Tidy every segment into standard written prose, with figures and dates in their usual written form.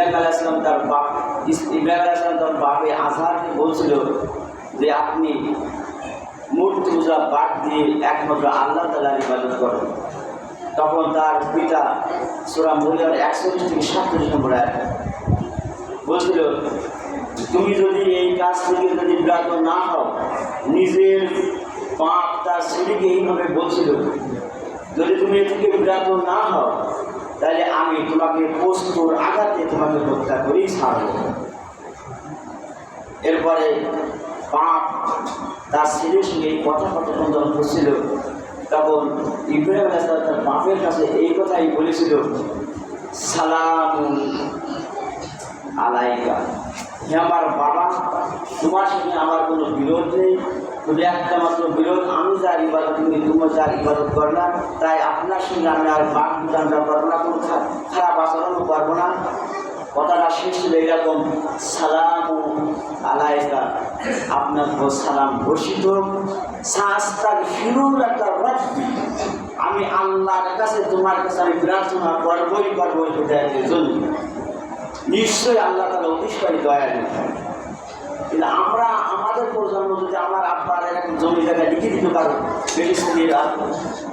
ইব্রাহিম তার বাপে আজহারকে বলছিল যে আপনি মূর্তি পূজা বাদ দিয়ে একমাত্র আল্লাহ তাআলার ইবাদত করেন। তখন তার পিতা সূরা মরিয়মের 41 থেকে 47 নম্বর আয়াত বলছিল, তুমি যদি এই কাজ থেকে যদি বিরত না হও, নিজের পাপ তার ছেলেকে এইভাবে বলছিল, যদি তুমি এ থেকে বিরত না হও তাহলে আমি তোমাকে পোস্তর আঘাতে তোমাকে হত্যা করেই ছাড়ব। এরপরে পাপ তার ছেলের সঙ্গে এই কথোপকথন যখন করছিল, তখন ইব্রাহিম আলাইহিস সালাম তার বাপের কাছে এই কথাই বলেছিল, সালামুন আলাইকা, হে আমার বাবা, তোমার সঙ্গে আমার কোনো বিরোধ নেই, তবে একটা মাত্র বিরোধ, আমি যার ইবাদত করি তুমি যার ইবাদত কর না, তাই আপনার সঙ্গে আমি আর বাক বিধানটা করবো না, কোনো খারাপ আচরণও করবো না। কথাটা শেষ ছিল এরকম, সালামু আলাইকা, আপনার সালাম বর্ষিত, আমি আল্লাহর কাছে তোমার কাছে আমি প্রার্থনা করবই করবো হেদায়েতের জন্য। নিশ্চয়ই আল্লাহ তাআলা অতিশয় দয়ালু। কিন্তু আমরা আমাদের প্রজন্ম যদি আমার আব্বার এরকম জমি জায়গায় লিখে দিতে পারো বেশি ছেলের আর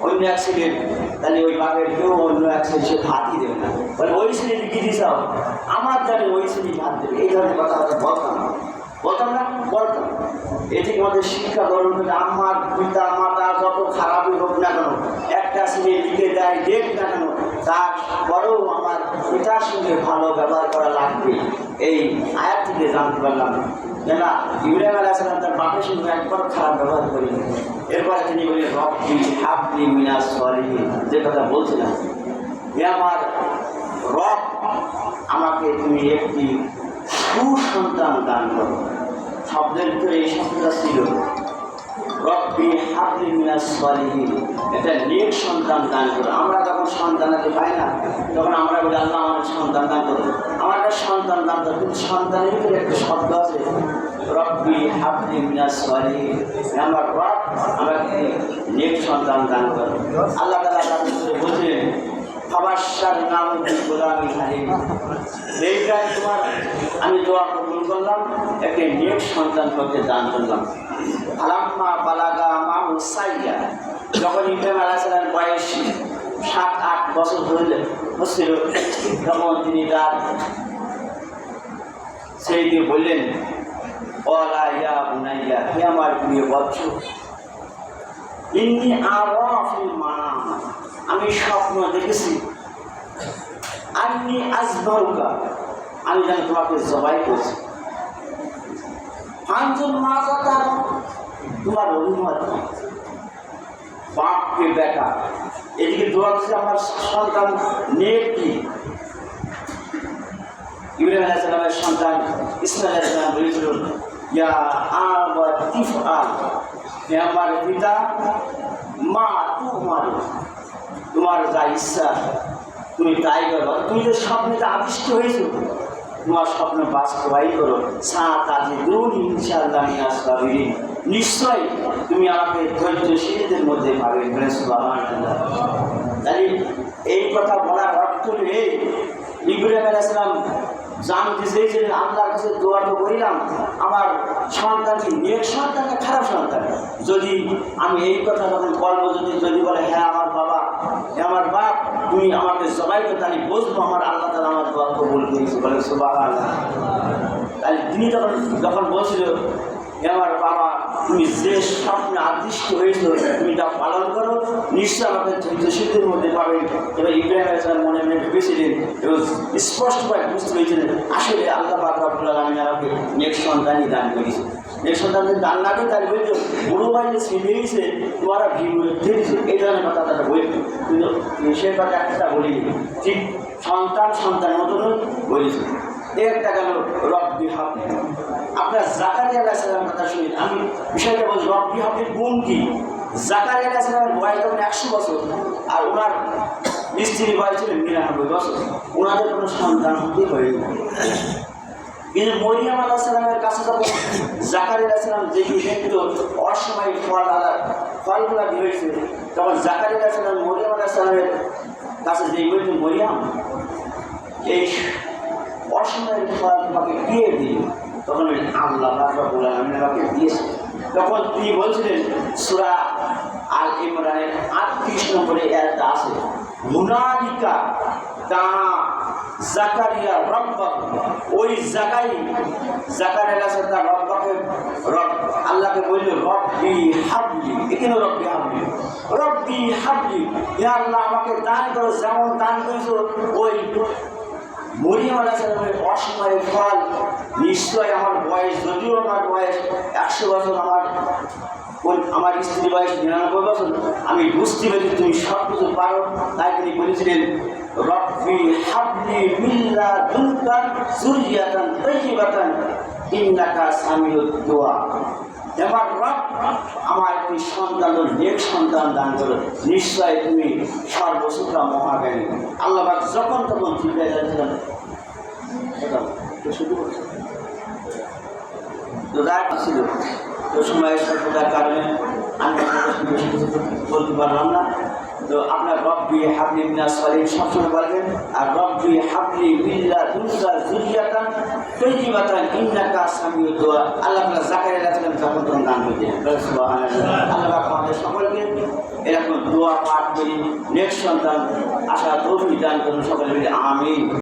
অন্য এক ছেলের, তাহলে ওই বাপের কেউ অন্য এক ছেলে সে ভাতই দেবে না, বলে ওই ছেলে লিখে দিয়েছাও আমার জানে ওই ছেলে ভাত দেবে। এই ধরনের কথা আমরা বলতাম না। এ থেকে আমাদের শিক্ষা গ্রহণ করে আমার পিতা মাতা যত খারাপই হোক না কেন, একটা ছেলে লিখে দেয় দেখ না কেন, তারপরেও আমার পিতার সঙ্গে ভালো ব্যবহার করা লাগবে। এই আয়াত থেকে জানতে পারলাম যে না, ইব্রাহিম আলাইহিস সালাম তার বাপের সঙ্গে একবার খারাপ ব্যবহার করেন। এরপরে তিনি বলেন, রব্বি হাবলি মিনাস সলিহিন, যে কথা বলছিলাম, যে আমার রব আমাকে তুমি একটি সুসন্তান দান করো। শব্দের ভিতরে এই শব্দটা ছিল, রব্বি হাবলি মিনাস সলিহিন, এটা নেক সন্তান দান করো। আমরা যখন সন্তানকে পাই না, তখন আমরা বলি আল্লাহ আমার সন্তান দান করো, আমার একটা সন্তান দান করো। কিন্তু সন্তানের ভিতরে একটা শব্দ আছে, রব্বি হাবলি মিনাস সলিহিন, আমার রব আমাকে নেক সন্তান দান করো। আল্লাহ তাআলা তাদের ভিতরে বলছেন, খাবাসার নাম গোলামি হালিম, এইটাই তোমার আমি দোয়া কবুল করলাম, একটা নেক সন্তান করতে দান করলাম। আলাম্মা বালাগা মাহু সাইয়া, যখন ইব্রাহিম আলাইহিস সালামের বয়স 7-8 বছর হচ্ছিল, তখন তিনি তার ছেলেকে বললেন, ওয়ালা ইয়া বুনাইয়া, হে আমার প্রিয় বৎস, ইন্নী আরা ফিল মানাম, আমি স্বপ্ন দেখেছি, আন্নী আযবাহুকা, আমি যেন তোমাকে জবাই করছি, ফানজুর মাযা তারা, তোমার অভিমত কি? বাপকে বেটা, এদিকে দোয়া করছে আমার সন্তান নেক কি? ইব্রাহিম আলাইহিস সালামের সন্তান ইসমাঈল আলাইহিস সালাম বলেছিল, ইয়া আবা তিফআল, হে আমার পিতা, মা তুমার, তোমার যা ইচ্ছা তুমি তাই করো। তুমি যে স্বপ্নেতে আবিষ্ট হয়েছো, তোমার স্বপ্ন বাস্তবায়ী করো। ইনশাআল্লাহ মিনাস সাবিরিন, নিশ্চয় তুমি আমাকে ধৈর্যশীলদের মধ্যে পাবে। সুবহানাল্লাহ। তাই এই কথা বলার অর্থ নেই, ইব্রাহিম আলাইহিস সালাম জানতে চেয়েছিলেন আল্লাহর কাছে দোয়া তো করিলাম, আমার সন্তানকে নেক সন্তান না খারাপ সন্তান। যদি আমি এই কথা যখন বলবো, যদি বলে হ্যাঁ আমার বাবা, আমার বাপ, তুমি আমাকে জবাই করতে, আমি বুঝবো আমার আল্লাহ তাআলা আমার দোয়া কবুল করেছে। বলে সুবহানাল্লাহ। তাই তিনি যখন বলছিল, আমার বাবা, তুমি যে স্বপ্নে আদিষ্ট হয়েছো তুমি তা পালন করো, নিশ্চয় আমাকে ধৈর্যশীলদের মধ্যে পাবে। এবার ইব্রাহিম আলাইহিস সালাম মনে মনে ভেবেছিলেন এবং স্পষ্টভাবে বুঝতে পেরেছিলেন, আসলে আল্লাহ পাক রব্বুল আলামিন আমাকে নেক সন্তানই দান করেছে। নেক সন্তানদের দান না করে তার বলতো বুড়ো ভাই যে ছেলে হয়েছে তোমারা ভিড় ধরেছে, এই ধরনের কথা তারা বলতো। কিন্তু সে কথা একটা বলিনি, ঠিক সন্তানের মতন বলেছে। একটা গেল রব্বি হাবলি। আপনার জাকারিয়া আলাইহিস সালামের কথা শুনি, আমি বিষয়টা বলছি, রব্বি হাবলির গুণ কি? জাকারিয়া আলাইহিস সালামের বয়স তখন 100 বছর, আর ওনার স্ত্রীর বয়স ছিল 99 বছর, ওনাদের কোনো সন্তান হতেই হয়নি। কিন্তু মরিয়ম আলাইহিস সালামের কাছে যখন জাকারিয়া আলাইহিস সালাম দেখি দেখতো অসময়ে ফলগুলা হয়েছে, তখন জাকারিয়া আলাইহিস সালাম মরিয়ম আলাইহিস সালামের কাছে যে বলতো, মরিয়ম, এই ফল তোমাকে কে দিল? তখন আল্লাহ রাব্বুল আলামিন আমাকে দিয়েছে। তখন তিনি বলছিলেন সূরা আল ইমরানের 38 নম্বরে আয়াত আছে, হুনালিকা দা জাকারিয়া রব্বাহু, ওই জাকারিয়া তার আল্লাহকে বলল রব্বি হাবলি, এখানে রব্বি হাবলি, হে আল্লাহ আমাকে দান করো, যেমন দান করেছো ওই মরিয়ম আলাইহিস সালামের অসময়ের ফল। নিশ্চয় আমার বয়স, যদিও আমার বয়স 100 বছর, আমার স্ত্রীর বয়স 99 বছর, আমি বুঝতে পারি তুমি সব কিছু পারো। তাই তিনি বলেছিলেন রব্বি হাবলি মিন লাদুনকা যুররিয়াতান তাইয়্যিবাতান ইন্নাকা সামিউদ দুআ। আমার রব আমার একটি সন্তান, নেক সন্তান দান করো, নিশ্চয় তুমি সর্বশ্রোতা মহাজ্ঞানী। আল্লাহ যখন তখন চিন্তায় যাচ্ছিলাম তো রাত ছিল, তো সময় স্বল্পতার কারণে আমি বেশি কিছু বলতে পারলাম না। তো আপনার রব্বি হাবলি মিনাস সালিহিন সবসময় বলবেন, আর রব্বি হাবলি মিন লাদুনকা যুররিয়াতান তাইয়্যিবাতান ইন্নাকা সামিউদ দুআ। আল্লাহ তাআলা জাকারিয়া আলাইহিস সালাম যখন তখন দান করতেন। সুবহানাল্লাহ। আল্লাহ আমাদের সকলকে এরকম দোয়া পাঠ করি, নেক সন্তান আশা তৌফিক দান করুন, সকলে মিলে আমিন।